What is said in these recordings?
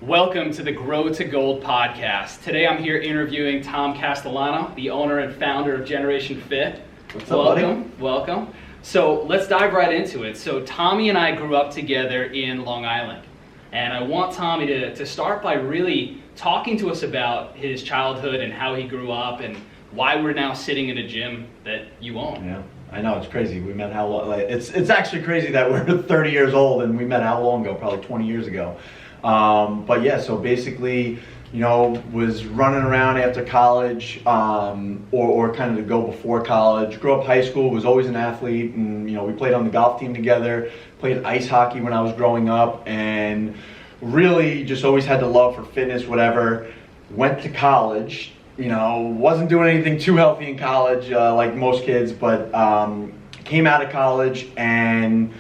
Welcome to the Grow to Gold podcast. Today I'm here interviewing Tom Castellano, the owner and founder of Generation Fit. What's up, buddy? Welcome. So let's dive right into it. So Tommy and I grew up together in Long Island. And I want Tommy to start by really talking to us about his childhood and how he grew up and why we're now sitting in a gym that you own. Yeah, I know, it's crazy. We met how long? It's actually crazy that we're 30 years old and we met how long ago? Probably 20 years ago. But yeah, so basically, was running around after college, or kind of to go before college. Grew up high school, was always an athlete, and we played on the golf team together. Played ice hockey when I was growing up, and really just always had the love for fitness, whatever. Went to college. Wasn't doing anything too healthy in college, like most kids, but came out of college and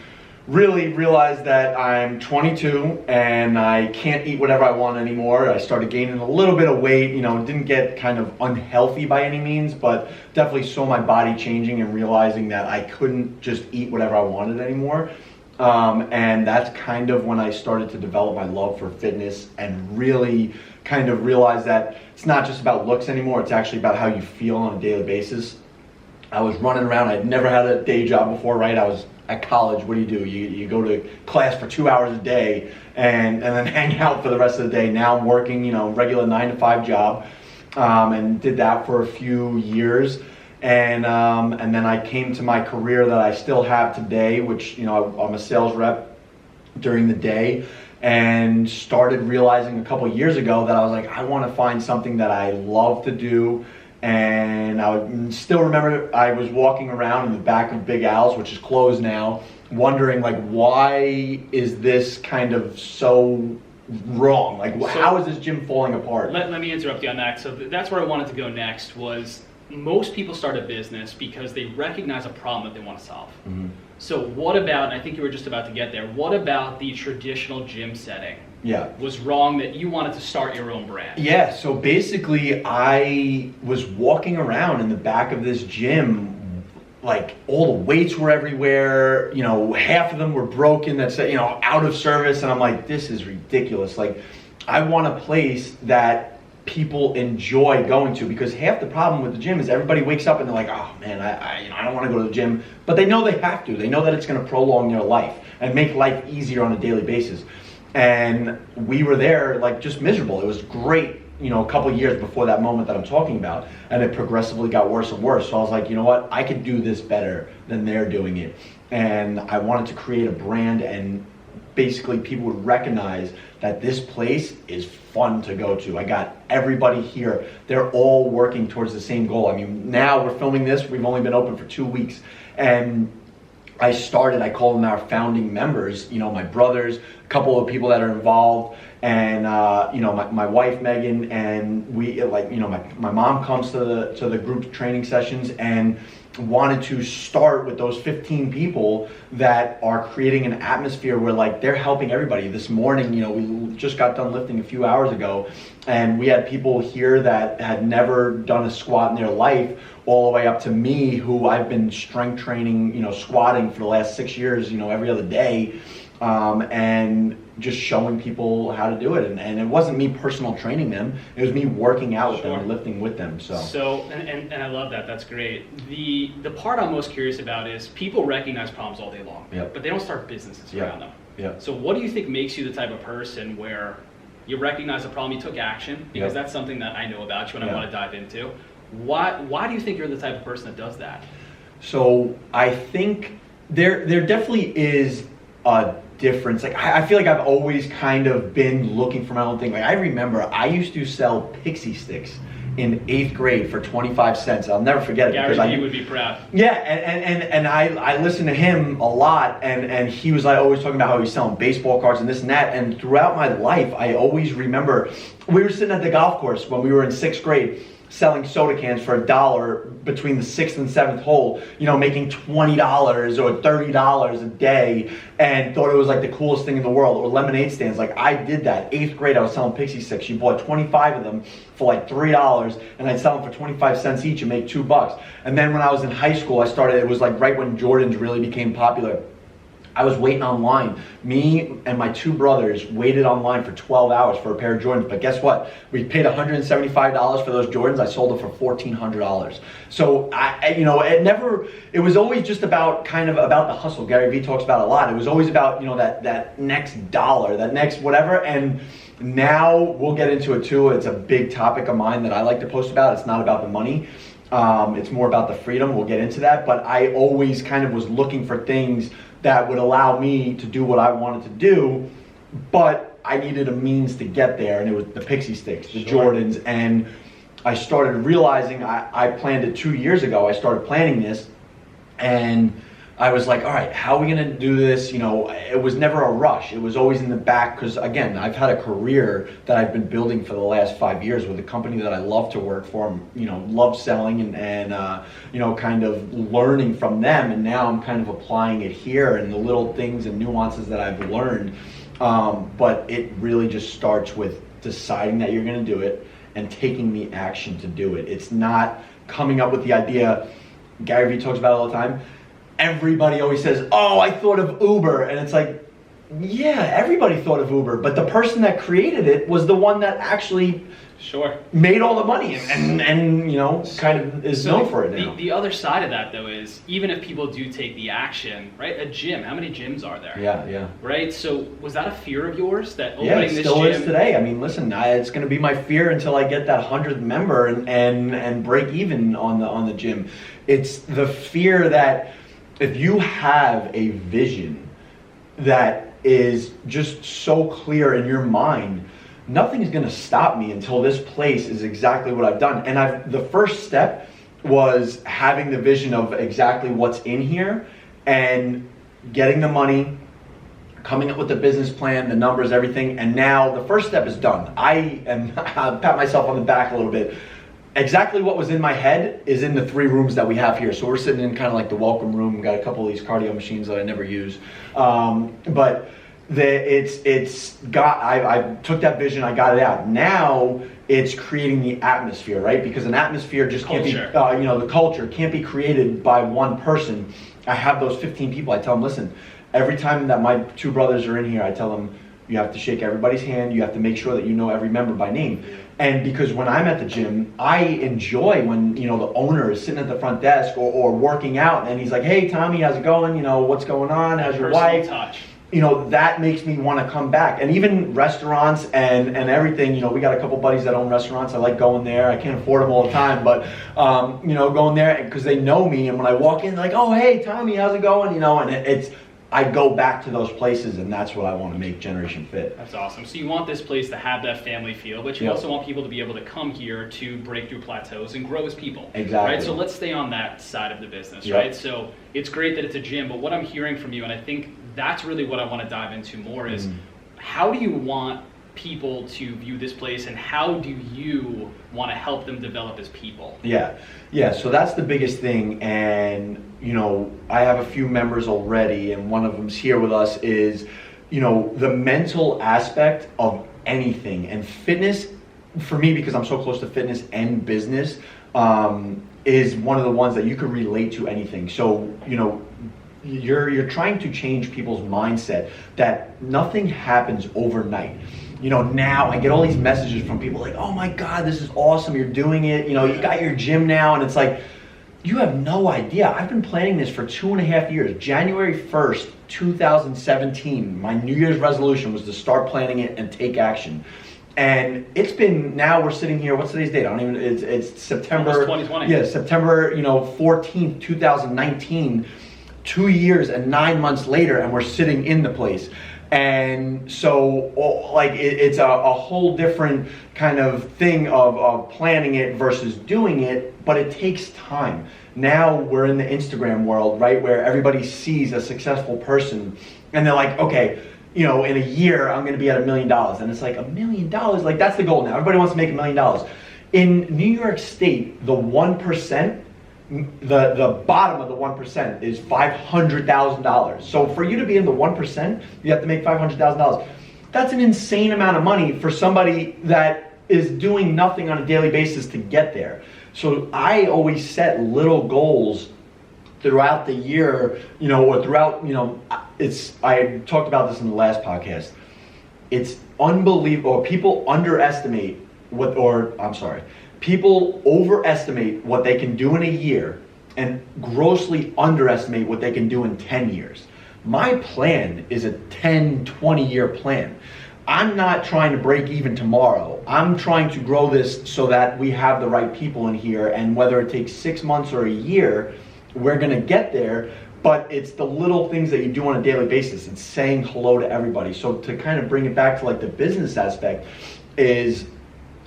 really realized that I'm 22 and I can't eat whatever I want anymore. I started gaining a little bit of weight, didn't get kind of unhealthy by any means, but definitely saw my body changing and realizing that I couldn't just eat whatever I wanted anymore. And that's kind of when I started to develop my love for fitness and really kind of realize that it's not just about looks anymore, it's actually about how you feel on a daily basis. I was running around, I'd never had a day job before, right? I was at college. What do? You go to class for 2 hours a day and then hang out for the rest of the day. Now I'm working, regular 9-to-5 job, and did that for a few years. And then I came to my career that I still have today, which, I'm a sales rep during the day, and started realizing a couple years ago that I was like, I want to find something that I love to do. And I would still remember I was walking around in the back of Big Al's, which is closed now, wondering why is this kind of so wrong? How is this gym falling apart? Let me interrupt you on that. So that's where I wanted to go next. Was most people start a business because they recognize a problem that they want to solve. Mm-hmm. So what about, and I think you were just about to get there, what about the traditional gym setting? Yeah. Was wrong that you wanted to start your own brand? Yeah, so basically I was walking around in the back of this gym, all the weights were everywhere, half of them were broken, that's out of service, and I'm like, this is ridiculous. I want a place that people enjoy going to, because half the problem with the gym is everybody wakes up and they're like, oh man, I don't want to go to the gym, but they know they have to. They know that it's going to prolong their life and make life easier on a daily basis. And we were there just miserable. It was great, a couple of years before that moment that I'm talking about, and it progressively got worse and worse. So I was like, you know what, I could do this better than they're doing it. And I wanted to create a brand, and basically people would recognize that this place is fun to go to. I got everybody here. They're all working towards the same goal. I mean, now we're filming this, we've only been open for 2 weeks. And I call them our founding members, my brothers, a couple of people that are involved, and my wife Megan, and we my mom comes to the group training sessions, and wanted to start with those 15 people that are creating an atmosphere where they're helping everybody. This morning, we just got done lifting a few hours ago, and we had people here that had never done a squat in their life, all the way up to me, who I've been strength training, squatting for the last 6 years, every other day, and just showing people how to do it. And it wasn't me personal training them, it was me working out with them and lifting with them. So and I love that. That's great. The part I'm most curious about is people recognize problems all day long, yep, but they don't start businesses around them. Yep. So what do you think makes you the type of person where you recognize a problem, you took action? Because that's something that I know about you and I want to dive into. Why do you think you're the type of person that does that? So I think there definitely is a difference. I feel like I've always kind of been looking for my own thing. I remember I used to sell pixie sticks in 8th grade for 25 cents. I'll never forget it. Gary Vee would be proud. Yeah, and I listened to him a lot, and he was always talking about how he's selling baseball cards and this and that. And throughout my life, I always remember we were sitting at the golf course when we were in 6th grade, selling soda cans for $1 between the 6th and 7th hole, making $20 or $30 a day, and thought it was the coolest thing in the world. Or lemonade stands. I did that. 8th grade, I was selling pixie sticks. You bought 25 of them for $3, and I'd sell them for 25 cents each and make $2. And then when I was in high school, I started, it was right when Jordans really became popular. I was waiting online. Me and my two brothers waited online for 12 hours for a pair of Jordans. But guess what? We paid $175 for those Jordans. I sold them for $1,400. So it was always just about about the hustle. Gary Vee talks about it a lot. It was always about, that next dollar, that next whatever. And now we'll get into it too. It's a big topic of mine that I like to post about. It's not about the money. It's more about the freedom. We'll get into that. But I always was looking for things that would allow me to do what I wanted to do, but I needed a means to get there, and it was the Pixie Sticks, the Jordans, and I started realizing, I planned it 2 years ago. I started planning this, and I was like, all right, how are we gonna do this? It was never a rush. It was always in the back, because again, I've had a career that I've been building for the last 5 years with a company that I love to work for, love selling and kind of learning from them. And now I'm kind of applying it here and the little things and nuances that I've learned. But it really just starts with deciding that you're gonna do it and taking the action to do it. It's not coming up with the idea. Gary Vee talks about it all the time. Everybody always says, oh, I thought of Uber. And it's like, yeah, everybody thought of Uber. But the person that created it was the one that actually made all the money and kind of is known for it now. The other side of that, though, is even if people do take the action, right? A gym, how many gyms are there? Yeah. Right? So was that a fear of yours, that opening this gym? Yeah, it still is today. I mean, listen, it's going to be my fear until I get that 100th member and break even on the gym. It's the fear that if you have a vision that is just so clear in your mind, nothing's gonna stop me until this place is exactly what I've done. And the first step was having the vision of exactly what's in here and getting the money, coming up with the business plan, the numbers, everything. And now the first step is done. I'll pat myself on the back a little bit. Exactly what was in my head is in the 3 rooms that we have here. So we're sitting in kind of like the welcome room. We've got a couple of these cardio machines that I never use. But I took that vision, I got it out. Now it's creating the atmosphere, right? Because an atmosphere just can't be, the culture can't be created by one person. I have those 15 people. I tell them, listen, every time that my 2 brothers are in here, I tell them, you have to shake everybody's hand. You have to make sure that you know every member by name. And because when I'm at the gym, I enjoy when, the owner is sitting at the front desk or working out and he's like, hey, Tommy, how's it going? What's going on? How's your wife? Touch. That makes me want to come back. And even restaurants and everything, we got a couple buddies that own restaurants. I like going there. I can't afford them all the time, but, going there because they know me. And when I walk in, they're like, oh, hey, Tommy, how's it going? And I go back to those places, and that's what I want to make Generation Fit. That's awesome. So you want this place to have that family feel, but you also want people to be able to come here to break through plateaus and grow as people. Exactly. Right? So let's stay on that side of the business, right? So it's great that it's a gym, but what I'm hearing from you, and I think that's really what I want to dive into more, is how do you want people to view this place, and how do you want to help them develop as people? Yeah, so that's the biggest thing. And I have a few members already, and one of them's here with us, is the mental aspect of anything. And fitness, for me, because I'm so close to fitness and business, is one of the ones that you can relate to anything. So you're trying to change people's mindset that nothing happens overnight. Now I get all these messages from people like, oh my God, this is awesome, you're doing it, you got your gym now, and it's like, you have no idea. I've been planning this for 2.5 years. January 1st, 2017, my New Year's resolution was to start planning it and take action. And it's been, now we're sitting here, what's today's date? It's September. Almost 2020. Yeah, September 14th, 2019, 2 years and 9 months later, and we're sitting in the place. And so it's a whole different kind of thing of planning it versus doing it, but it takes time. Now we're in the Instagram world, right, where everybody sees a successful person and they're like, okay, in a year I'm going to be at $1 million. And it's like, $1 million? Like, that's the goal now. Everybody wants to make $1 million. In New York State, the 1%, the bottom of the 1% is $500,000. So for you to be in the 1%, you have to make $500,000. That's an insane amount of money for somebody that is doing nothing on a daily basis to get there. So I always set little goals throughout the year, or throughout, I talked about this in the last podcast. It's unbelievable. People underestimate people overestimate what they can do in a year and grossly underestimate what they can do in 10 years. My plan is a 10, 20-year plan. I'm not trying to break even tomorrow. I'm trying to grow this so that we have the right people in here, and whether it takes 6 months or a year, we're gonna get there. But it's the little things that you do on a daily basis. It's saying hello to everybody. So to kind of bring it back to like the business aspect is,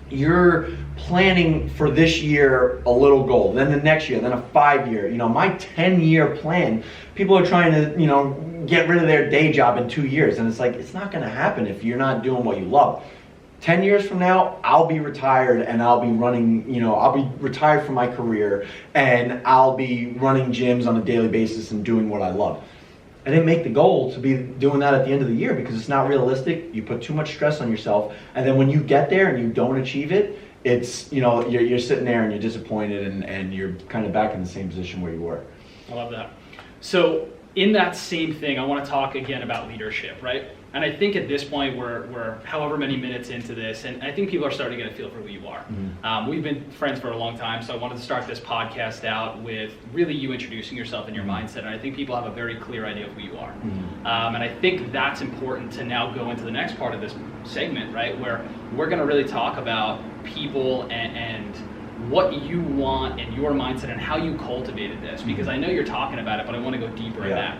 you're planning for this year a little goal, then the next year, then a 5-year. My 10-year plan, people are trying to, get rid of their day job in 2 years. And it's like, it's not gonna happen if you're not doing what you love. 10 years from now, I'll be retired and I'll be running, I'll be retired from my career and I'll be running gyms on a daily basis and doing what I love. I didn't make the goal to be doing that at the end of the year because it's not realistic. You put too much stress on yourself, and then when you get there and you don't achieve it, it's, you're sitting there and you're disappointed and you're kind of back in the same position where you were. I love that. So in that same thing, I want to talk again about leadership, right? And I think at this point, we're however many minutes into this, and I think people are starting to get a feel for who you are. Mm-hmm. We've been friends for a long time, so I wanted to start this podcast out with really you introducing yourself and your mindset, and I think people have a very clear idea of who you are. Mm-hmm. And I think that's important to now go into the next part of this segment, right, where we're going to really talk about people and what you want and your mindset and how you cultivated this, because I know you're talking about it, but I want to go deeper in that.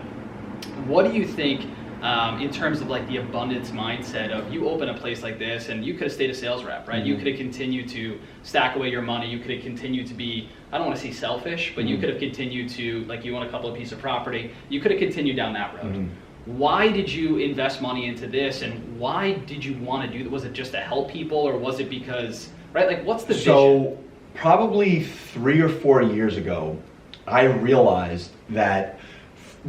What do you think in terms of like the abundance mindset of, you open a place like this and you could have stayed a sales rep, right? Mm-hmm. You could have continued to stack away your money. You could have continued to be, I don't want to say selfish, but you could have continued to, like, you own a couple of pieces of property. You could have continued down that road. Mm-hmm. Why did you invest money into this, and why did you want to do that? Was it just to help people, or was it because, right? Like, what's the vision? So probably 3 or 4 years ago, I realized that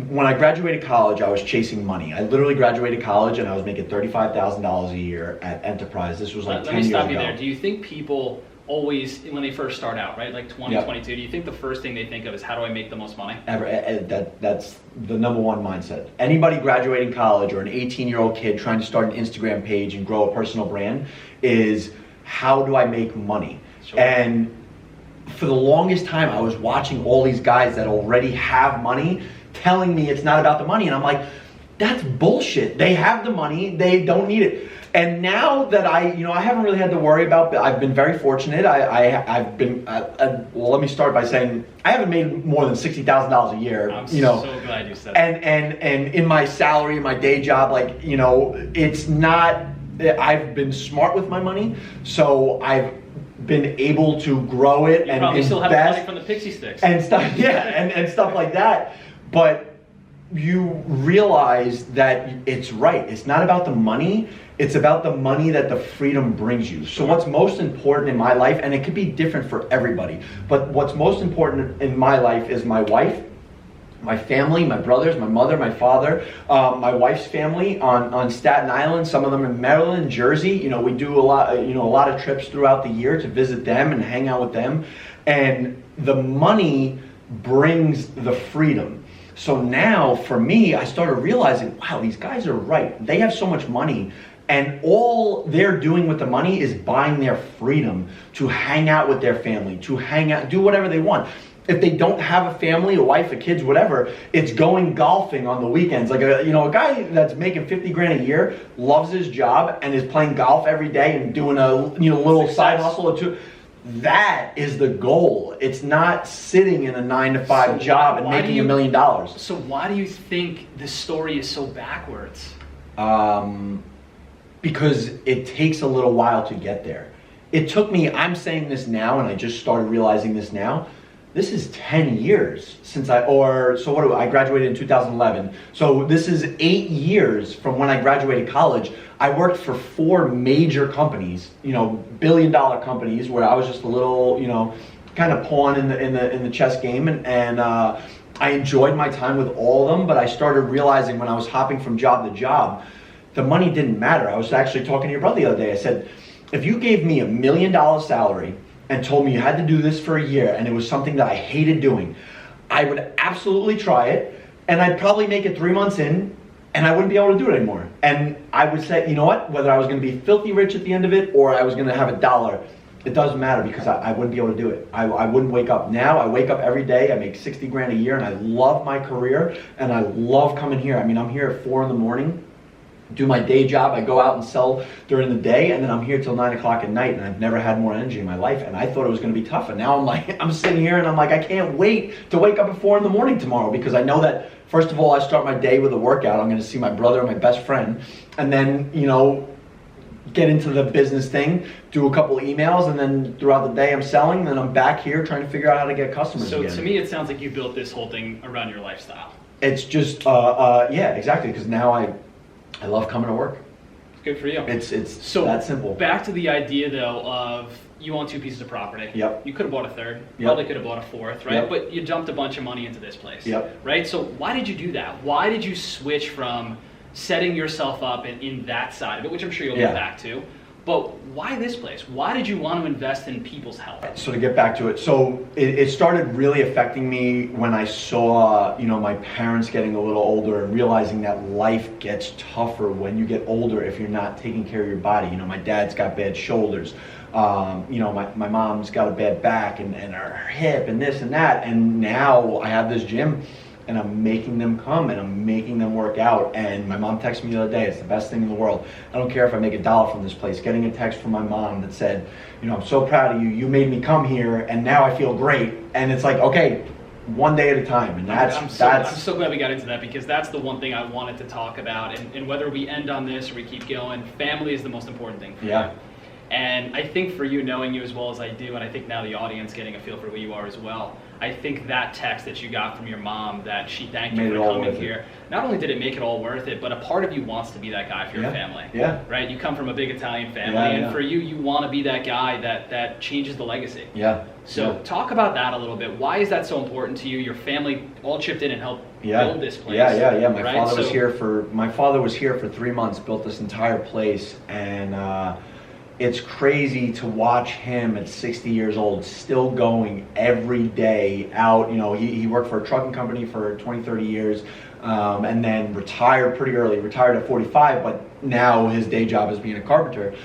when I graduated college, I was chasing money. I literally graduated college and I was making $35,000 a year at Enterprise. This was like 10 years ago. Let me stop you there. Do you think people always, when they first start out, right, like 20, yep. 22, do you think the first thing they think of is, how do I make the most money? That's the number one mindset. Anybody graduating college, or an 18-year-old kid trying to start an Instagram page and grow a personal brand, is, how do I make money? Sure. And for the longest time, I was watching all these guys that already have money telling me it's not about the money, and I'm like, that's bullshit. They have the money, they don't need it. And now that I haven't really had to worry about, I've been very fortunate. I've been, well, let me start by saying I haven't made more than $60,000 a year. I'm so glad you said that. And in my salary, my day job, like, it's not, I've been smart with my money, so I've been able to grow it and probably invest. Still have money from the pixie sticks. And stuff, and stuff like that. But you realize that it's right. It's not about the money. It's about the money that the freedom brings you. So what's most important in my life, and it could be different for everybody, but what's most important in my life is my wife, my family, my brothers, my mother, my father, my wife's family on Staten Island, some of them in Maryland, Jersey. We do a lot of trips throughout the year to visit them and hang out with them. And the money brings the freedom. So now, for me, I started realizing, wow, these guys are right. They have so much money, and all they're doing with the money is buying their freedom to hang out with their family, to hang out, do whatever they want. If they don't have a family, a wife, a kids, whatever, it's going golfing on the weekends. Like a guy that's making 50 grand a year, loves his job, and is playing golf every day and doing a little side hustle or two. That is the goal. It's not sitting in a 9-to-5 job and making $1 million. So why do you think the story is so backwards? Because it takes a little while to get there. It took me, I'm saying this now, and I just started realizing this now. This is 10 years since I graduated in 2011. So this is 8 years from when I graduated college. I worked for 4 major companies, billion-dollar companies, where I was just a little, kind of pawn in the chess game, and I enjoyed my time with all of them. But I started realizing when I was hopping from job to job, the money didn't matter. I was actually talking to your brother the other day. I said, if you gave me $1 million salary and told me you had to do this for a year, and it was something that I hated doing, I would absolutely try it, and I'd probably make it 3 months in, and I wouldn't be able to do it anymore. And I would say, you know what, whether I was going to be filthy rich at the end of it or I was going to have $1, it doesn't matter, because I wouldn't be able to do it. I wouldn't wake up. Now I wake up every day, I make 60 grand a year, and I love my career, and I love coming here. I mean, I'm here at 4 in the morning, do my day job, I go out and sell during the day, and then I'm here till 9 o'clock at night, and I've never had more energy in my life, and I thought it was going to be tough, and now I'm like, I'm sitting here and I'm like, I can't wait to wake up at 4 in the morning tomorrow, because I know that, first of all, I start my day with a workout. I'm going to see my brother, my best friend, and then, you know, get into the business thing, do a couple emails, and then throughout the day I'm selling, and then I'm back here trying to figure out how to get customers again. So to me, it sounds like you built this whole thing around your lifestyle. It's just, yeah, exactly, because now I love coming to work. Good for you. It's so that simple. Back to the idea, though, of you own 2 pieces of property. Yep. You could have bought a third. Yep. Probably could have bought a fourth, right? Yep. But you dumped a bunch of money into this place. Yep. Right? So why did you do that? Why did you switch from setting yourself up in that side of it, which I'm sure you'll get back to, but why this place? Why did you want to invest in people's health? So to get back to it, so it started really affecting me when I saw, you know, my parents getting a little older and realizing that life gets tougher when you get older if you're not taking care of your body. You know, my dad's got bad shoulders. You know, my mom's got a bad back and her hip and this and that. And now I have this gym, and I'm making them come, and I'm making them work out. And my mom texted me the other day, it's the best thing in the world. I don't care if I make $1 from this place. Getting a text from my mom that said, you know, I'm so proud of you. You made me come here, and now I feel great. And it's like, okay, one day at a time. And I'm so glad we got into that, because that's the one thing I wanted to talk about. And whether we end on this or we keep going, family is the most important thing for you. And I think for you, knowing you as well as I do, and I think now the audience getting a feel for who you are as well, I think that text that you got from your mom, that she thanked you for coming here, not only did it make it all worth it, but a part of you wants to be that guy for your family. Yeah. Right? You come from a big Italian family, and for you, you want to be that guy that changes the legacy. Yeah. So talk about that a little bit. Why is that so important to you? Your family all chipped in and helped build this place. Yeah. My father was here for 3 months, built this entire place, and it's crazy to watch him at 60 years old still going every day out. You know, he worked for a trucking company for 20, 30 years, and then retired pretty early, retired at 45, but now his day job is being a carpenter.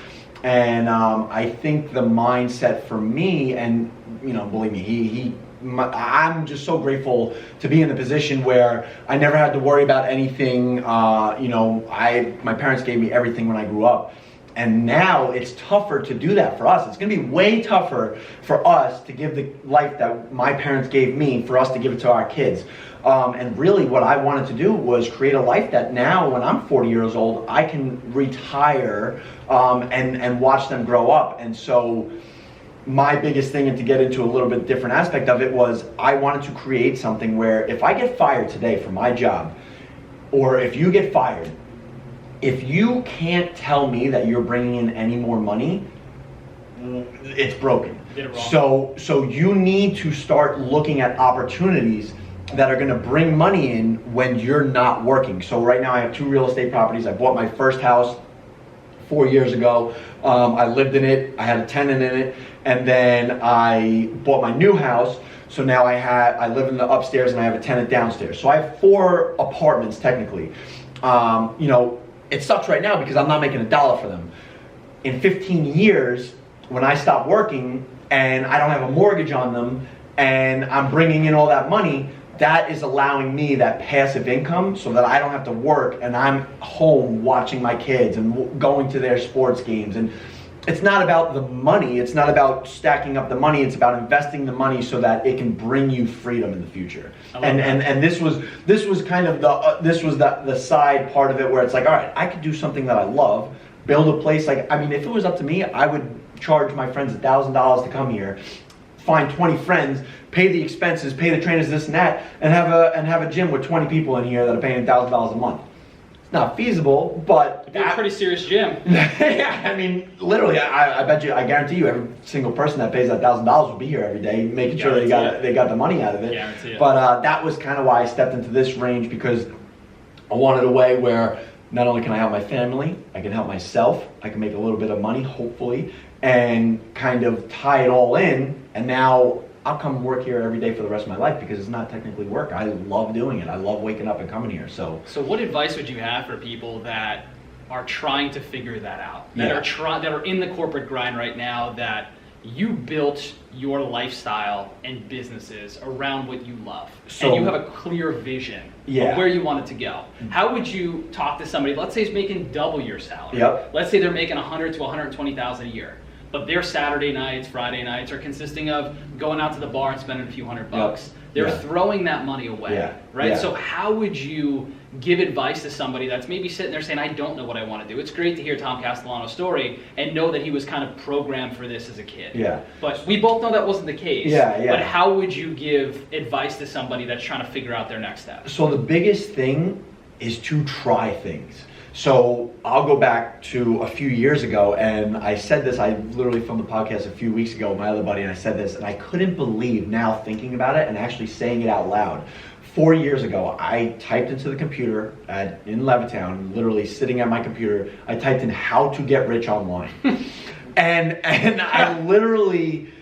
And I think the mindset for me, and you know, believe me, I'm just so grateful to be in the position where I never had to worry about anything. You know, my parents gave me everything when I grew up. And now it's tougher to do that for us. It's going to be way tougher for us to give the life that my parents gave me, for us to give it to our kids. And really what I wanted to do was create a life that now, when I'm 40 years old, I can retire and watch them grow up. And so my biggest thing, and to get into a little bit different aspect of it, was I wanted to create something where if I get fired today from my job, or if you get fired, if you can't tell me that you're bringing in any more money, it's broken. You did it wrong. So you need to start looking at opportunities that are going to bring money in when you're not working. So right now I have 2 real estate properties. I bought my first house 4 years ago. I lived in it. I had a tenant in it, and then I bought my new house. So now I live in the upstairs and I have a tenant downstairs. So I have 4 apartments technically. You know, it sucks right now because I'm not making $1 for them. In 15 years, when I stop working and I don't have a mortgage on them and I'm bringing in all that money, that is allowing me that passive income so that I don't have to work and I'm home watching my kids and going to their sports games. And it's not about the money, it's not about stacking up the money, it's about investing the money so that it can bring you freedom in the future. And this was kind of the side part of it where it's like, all right, I could do something that I love, build a place. Like, I mean, if it was up to me, I would charge my friends $1,000 to come here, find 20 friends, pay the expenses, pay the trainers, this and that, and have a gym with 20 people in here that are paying $1,000 a month. It's not feasible, but it'd be a pretty serious gym. Yeah, I mean, literally, I bet you, I guarantee you, every single person that pays that $1,000 will be here every day, making sure they got the money out of it. Guarantee it. But that was kind of why I stepped into this range, because I wanted a way where not only can I help my family, I can help myself, I can make a little bit of money, hopefully, and kind of tie it all in. And now I'll come work here every day for the rest of my life because it's not technically work. I love doing it. I love waking up and coming here. So what advice would you have for people that are trying to figure that out, that are in the corporate grind right now, that you built your lifestyle and businesses around what you love, and you have a clear vision of where you want it to go? How would you talk to somebody, let's say, is making double your salary? Let's say they're making $100,000 to $120,000 a year, but their Saturday nights, Friday nights are consisting of going out to the bar and spending a few $100. They're throwing that money away, right? So how would you give advice to somebody that's maybe sitting there saying, I don't know what I want to do? It's great to hear Tom Castellano's story and know that he was kind of programmed for this as a kid. But we both know that wasn't the case. But how would you give advice to somebody that's trying to figure out their next step? So the biggest thing is to try things. So I'll go back to a few years ago, and I said this, I literally filmed the podcast a few weeks ago with my other buddy, and I said this, and I couldn't believe now thinking about it and actually saying it out loud. 4 years ago, I typed into the computer in Levittown, literally sitting at my computer, I typed in how to get rich online. and I literally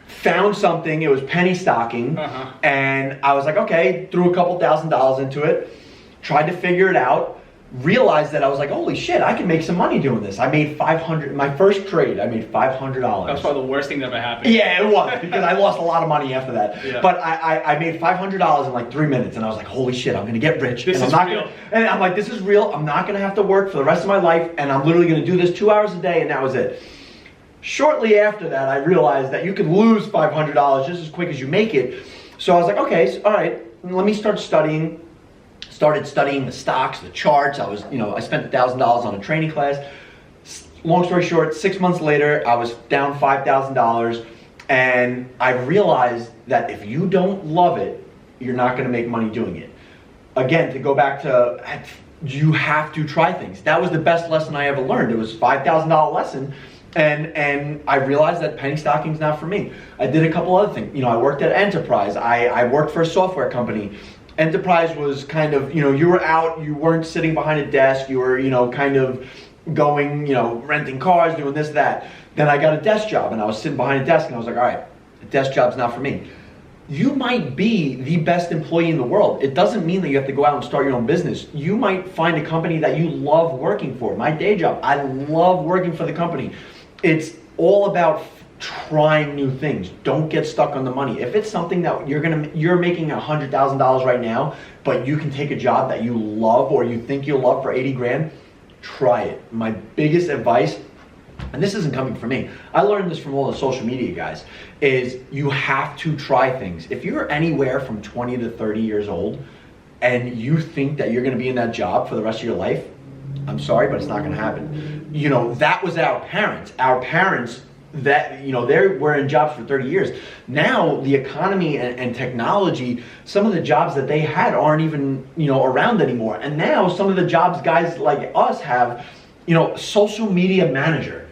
found something, it was penny stocking, and I was like, okay, threw a couple $1,000s into it, tried to figure it out, realized that I was like, holy shit, I can make some money doing this. I made $500, my first trade, I made $500. That was probably the worst thing that ever happened. Yeah, it was, because I lost a lot of money after that. But I made $500 in like 3 minutes, and I was like, holy shit, I'm gonna get rich. This is real. And I'm like, this is real. I'm not gonna have to work for the rest of my life, and I'm literally gonna do this 2 hours a day, and that was it. Shortly after that, I realized that you can lose $500 just as quick as you make it. So I was like, okay, so, all right, let me start studying. Started studying the stocks, the charts. I spent $1,000 on a training class. Long story short, 6 months later, I was down $5,000, and I realized that if you don't love it, you're not going to make money doing it. Again, to go back to, you have to try things. That was the best lesson I ever learned. It was a $5,000 lesson, and I realized that penny stocking's not for me. I did a couple other things. I worked at Enterprise. I worked for a software company. Enterprise was kind of, you were out, you weren't sitting behind a desk, you were, kind of going, renting cars, doing this, that. Then I got a desk job, and I was sitting behind a desk, and I was like, all right, the desk job's not for me. You might be the best employee in the world. It doesn't mean that you have to go out and start your own business. You might find a company that you love working for. My day job, I love working for the company. It's all about trying new things. Don't get stuck on the money. If it's something that you're making $100,000 right now, but you can take a job that you love or you think you'll love for 80 grand, try it. My biggest advice, and this isn't coming from me, I learned this from all the social media guys, is you have to try things. If you're anywhere from 20 to 30 years old and you think that you're going to be in that job for the rest of your life, I'm sorry, but it's not going to happen. That was our parents. Our parents, that they were in jobs for 30 years. Now the economy and technology, some of the jobs that they had aren't even around anymore. And now some of the jobs guys like us have, social media manager.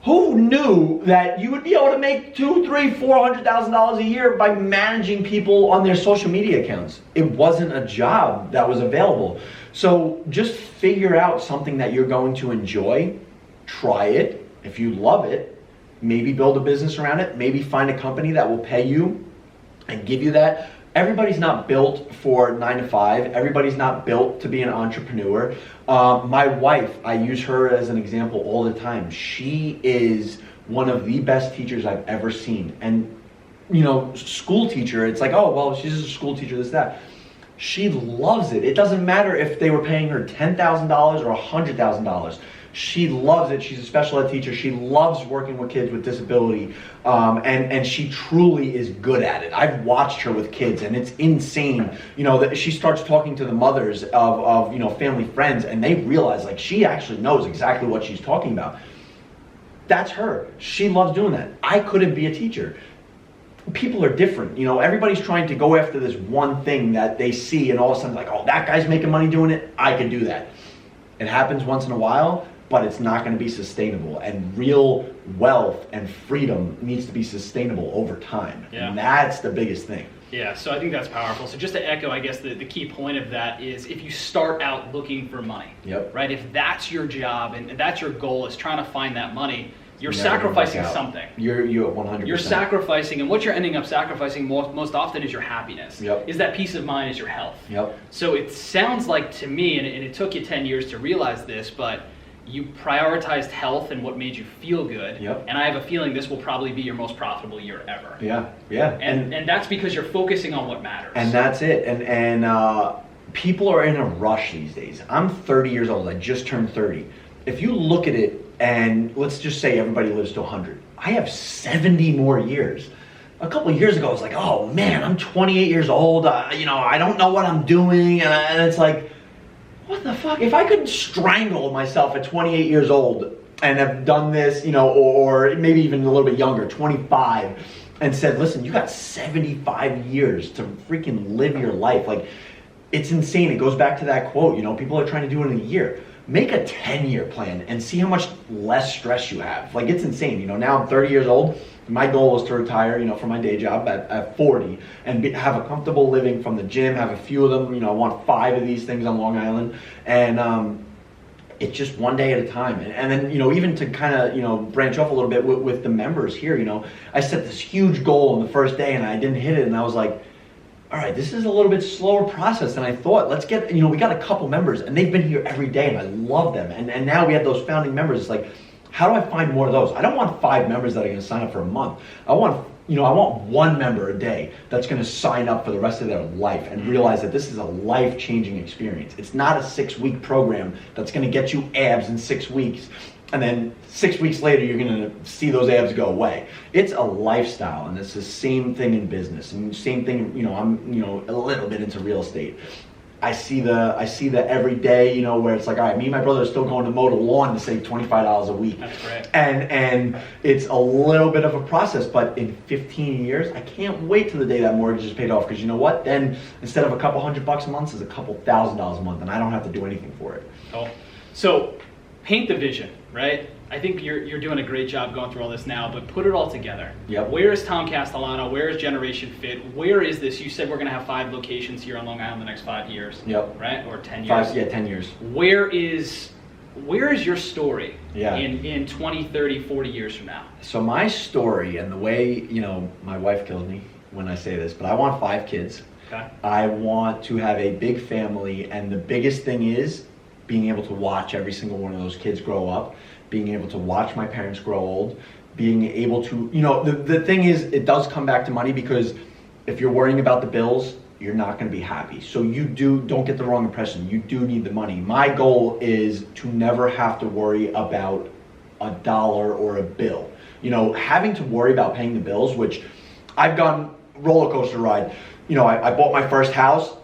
Who knew that you would be able to make $200,000, $300,000, $400,000 a year by managing people on their social media accounts? It wasn't a job that was available. So just figure out something that you're going to enjoy, try it. If you love it, maybe build a business around it, maybe find a company that will pay you and give you that. Everybody's not built for 9 to 5. Everybody's not built to be an entrepreneur. My wife, I use her as an example all the time. She is one of the best teachers I've ever seen. And, school teacher, it's like, oh, well, she's a school teacher, this, that. She loves it. It doesn't matter if they were paying her $10,000 or $100,000. She loves it. She's a special ed teacher. She loves working with kids with disability, and she truly is good at it. I've watched her with kids, and it's insane. That she starts talking to the mothers of family friends, and they realize like she actually knows exactly what she's talking about. That's her. She loves doing that. I couldn't be a teacher. People are different. Everybody's trying to go after this one thing that they see, and all of a sudden like, oh, that guy's making money doing it. I could do that. It happens once in a while, but it's not going to be sustainable. And real wealth and freedom needs to be sustainable over time. Yeah. And that's the biggest thing. Yeah, so I think that's powerful. So just to echo, I guess the key point of that is if you start out looking for money, right? If that's your job and that's your goal is trying to find that money, you're never gonna sacrificing work out. something. You're 100%. You're sacrificing, and what you're ending up sacrificing most often is your happiness. Yep. Is that peace of mind, is your health. Yep. So it sounds like to me, and it took you 10 years to realize this, but you prioritized health and what made you feel good. Yep. And I have a feeling this will probably be your most profitable year ever. Yeah. And that's because you're focusing on what matters. And that's it. And people are in a rush these days. I'm 30 years old. I just turned 30. If you look at it, and let's just say everybody lives to 100. I have 70 more years. A couple of years ago, I was like, oh man, I'm 28 years old. I don't know what I'm doing. And it's like, what the fuck? If I could strangle myself at 28 years old and have done this, or maybe even a little bit younger, 25, and said, listen, you got 75 years to freaking live your life. Like, it's insane. It goes back to that quote, people are trying to do it in a year. Make a 10-year plan and see how much less stress you have. Like, it's insane. Now I'm 30 years old. My goal is to retire, from my day job at 40 and have a comfortable living from the gym, have a few of them. I want 5 of these things on Long Island. And it's just one day at a time. And then, even to kind of, branch off a little bit with the members here, I set this huge goal on the first day and I didn't hit it. And I was like, all right, this is a little bit slower process than I thought. Let's get, we got a couple members and they've been here every day and I love them. And now we have those founding members. It's like, how do I find more of those? I don't want 5 members that are going to sign up for a month. I want one member a day that's going to sign up for the rest of their life and realize that this is a life-changing experience. It's not a 6-week program that's going to get you abs in 6 weeks. And then 6 weeks later, you're going to see those abs go away. It's a lifestyle, and it's the same thing in business. And same thing, I'm, a little bit into real estate. I see the every day, where it's like, all right, me and my brother are still going to mow the lawn to save $25 a week. That's great. And it's a little bit of a process, but in 15 years, I can't wait till the day that mortgage is paid off, because you know what? Then instead of a couple $100 a month, it's a couple $1,000 a month, and I don't have to do anything for it. Cool. So paint the vision, right? I think you're doing a great job going through all this now, but put it all together. Yep. Where is Tom Castellano? Where is Generation Fit? Where is this? You said we're going to have 5 locations here on Long Island the next 5 years. Yep. Right? Or 10 years. 10 years. Where is your story Yeah. in 20, 30, 40 years from now? So my story, and the way, my wife kills me when I say this, but I want 5 kids. Okay. I want to have a big family, and the biggest thing is being able to watch every single one of those kids grow up, being able to watch my parents grow old, being able to, the thing is, it does come back to money, because if you're worrying about the bills, you're not going to be happy. So don't get the wrong impression, you do need the money. My goal is to never have to worry about a dollar or a bill. Having to worry about paying the bills, which I've gone roller coaster ride. I bought my first house,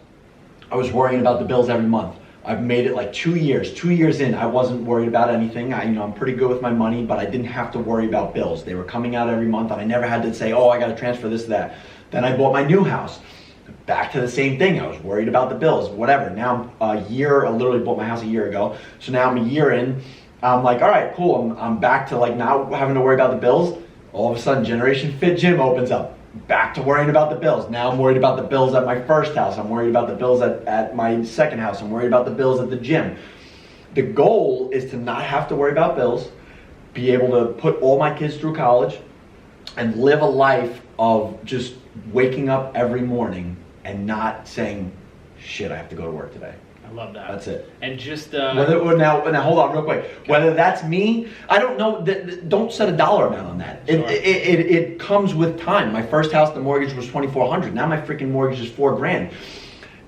I was worrying about the bills every month. I've made it like 2 years. 2 years in, I wasn't worried about anything. I'm pretty good with my money, but I didn't have to worry about bills. They were coming out every month, and I never had to say, oh, I got to transfer this, that. Then I bought my new house. Back to the same thing. I was worried about the bills, whatever. Now I literally bought my house a year ago. So now I'm a year in. I'm like, all right, cool. I'm back to like not having to worry about the bills. All of a sudden, Generation Fit Gym opens up. Back to worrying about the bills. Now I'm worried about the bills at my first house. I'm worried about the bills at my second house. I'm worried about the bills at the gym. The goal is to not have to worry about bills, be able to put all my kids through college, and live a life of just waking up every morning and not saying, shit, I have to go to work today. I love that. That's it. And just now hold on real quick. Whether that's me, I don't know. Don't set a dollar amount on that. Sure. It comes with time. My first house, the mortgage was $2,400. Now my freaking mortgage is $4,000.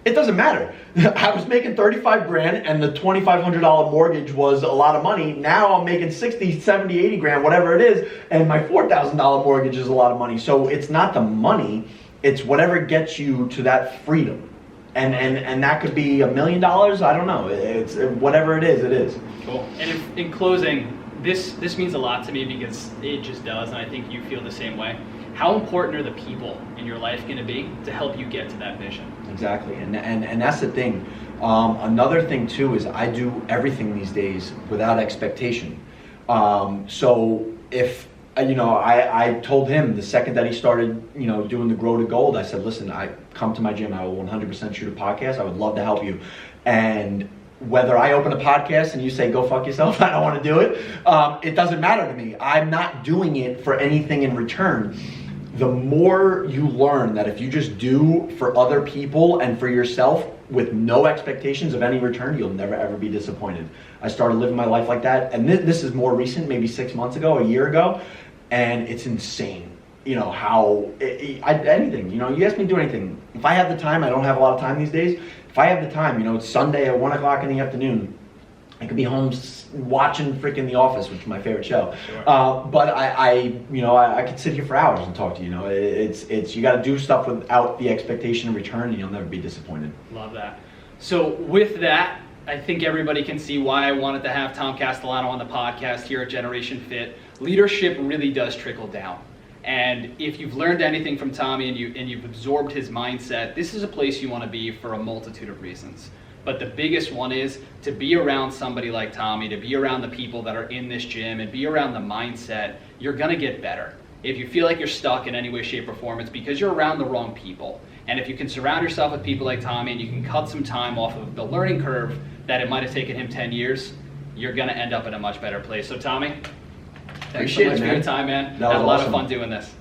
It doesn't matter. I was making $35,000 and the $2,500 mortgage was a lot of money. Now I'm making 60, 70, 80 grand, whatever it is, and my $4,000 mortgage is a lot of money. So it's not the money, it's whatever gets you to that freedom. And that could be $1 million. I don't know. It's whatever it is. It is. Cool. And in closing, this means a lot to me, because it just does, and I think you feel the same way. How important are the people in your life going to be to help you get to that vision? Exactly, and that's the thing. Another thing too is I do everything these days without expectation. So if I told him the second that he started, doing the Grow to Gold, I said, listen, I come to my gym, I will 100% shoot a podcast. I would love to help you. And whether I open a podcast and you say, go fuck yourself, I don't want to do it. It doesn't matter to me. I'm not doing it for anything in return. The more you learn that if you just do for other people and for yourself with no expectations of any return, you'll never ever be disappointed. I started living my life like that, and this is more recent, maybe 6 months ago, a year ago, and it's insane. You know, how, anything, you know, you ask me to do anything. If I have the time, I don't have a lot of time these days. If I have the time, you know, it's Sunday at 1 o'clock in the afternoon, I could be home watching freaking The Office, which is my favorite show. Sure. But I could sit here for hours and talk to you. You know, it's you got to do stuff without the expectation of return, and you'll never be disappointed. Love that. So with that, I think everybody can see why I wanted to have Tom Castellano on the podcast here at Generation Fit. Leadership really does trickle down. And if you've learned anything from Tommy and you've absorbed his mindset, this is a place you want to be for a multitude of reasons. But the biggest one is to be around somebody like Tommy, to be around the people that are in this gym and be around the mindset. You're going to get better. If you feel like you're stuck in any way, shape, or form, it's because you're around the wrong people. And if you can surround yourself with people like Tommy and you can cut some time off of the learning curve that it might have taken him 10 years, you're going to end up in a much better place. So Tommy, thanks so much for your time, man. Had a lot of fun doing this.